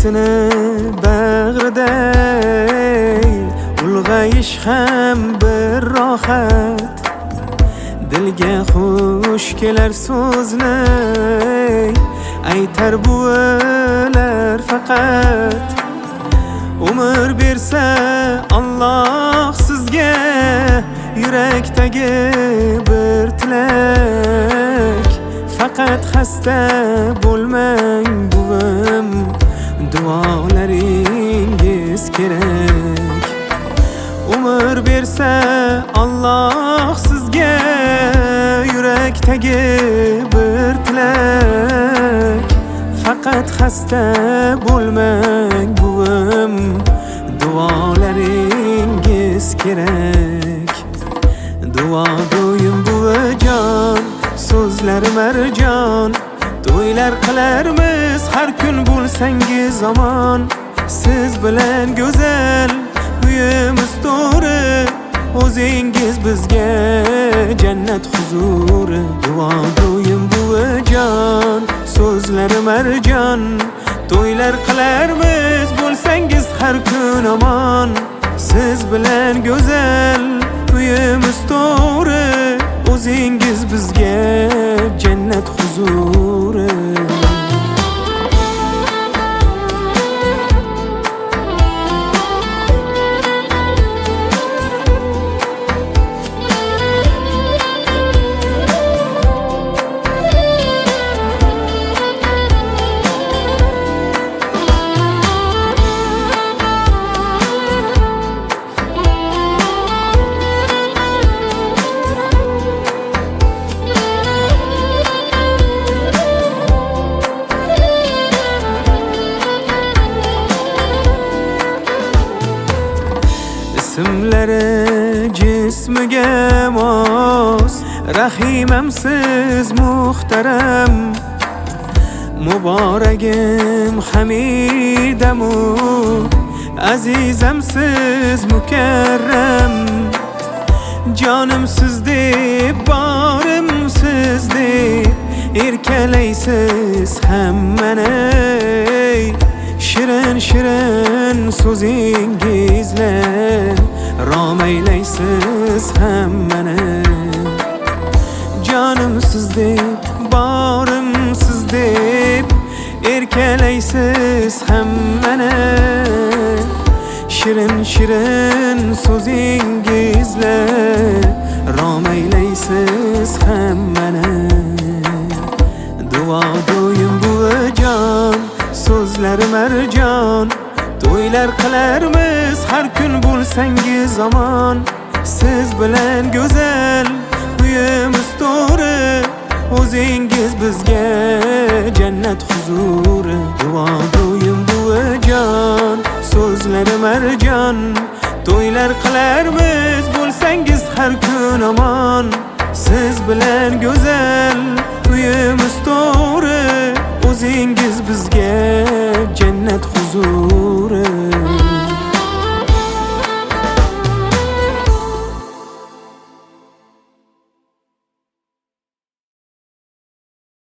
sevgisini bag'rida ulg'ayish ham bir rohat. Dilga xush kelar so'zni aytar buvilar faqat. Umr bersa Alloh sizga yurakdagi bir tilak. Faqat xasta bo'lmang buvim, duolaringiz kerak. Umr bersa Alloh sizga yurakdagi bir tilak. Faqat xasta bo'lmang buvim, duolaringiz kerak. Duo do'yim buvijon, so'zlar marjon. To'ylar qilarmiz har kun bo'lsangiz omon. Siz bilan go'zal uyimiz to'ri, o'zingiz bizga jannat huzuri. Duo do'yim buvijon, so'zlar marjon. To'ylar qilarmiz bo'lsangiz har kun omon. Siz bilan go'zal uyimiz to'ri, o'zingiz bizga jannat huzuri. İsimlari jismiga mos, rahimamsiz muhtaram. Muboragim hamidamu, azizamsiz mukarram. Jonim deb, borim siz deb erkalaysiz hammani. Shirin shirin so'zingizla rom aylaysiz hammani. Jonim siz deb, borim siz deb erkalaysiz hammani. Shirin shirin so'zingizla rom aylaysiz hammani. Duo do'yim buvijon, so'zlar marjon. To'ylar qilarmiz har kun bo'lsangiz omon. Siz bilan go'zal uyimiz to'ri, o'zingiz bizga jannat huzuri. Duo do'yim buvijon, so'zlar marjon. To'ylar qilarmiz bo'lsangiz har kun omon. Siz bilan go'zal uyimiz to'ri, o'zingiz bizga jannat huzuri.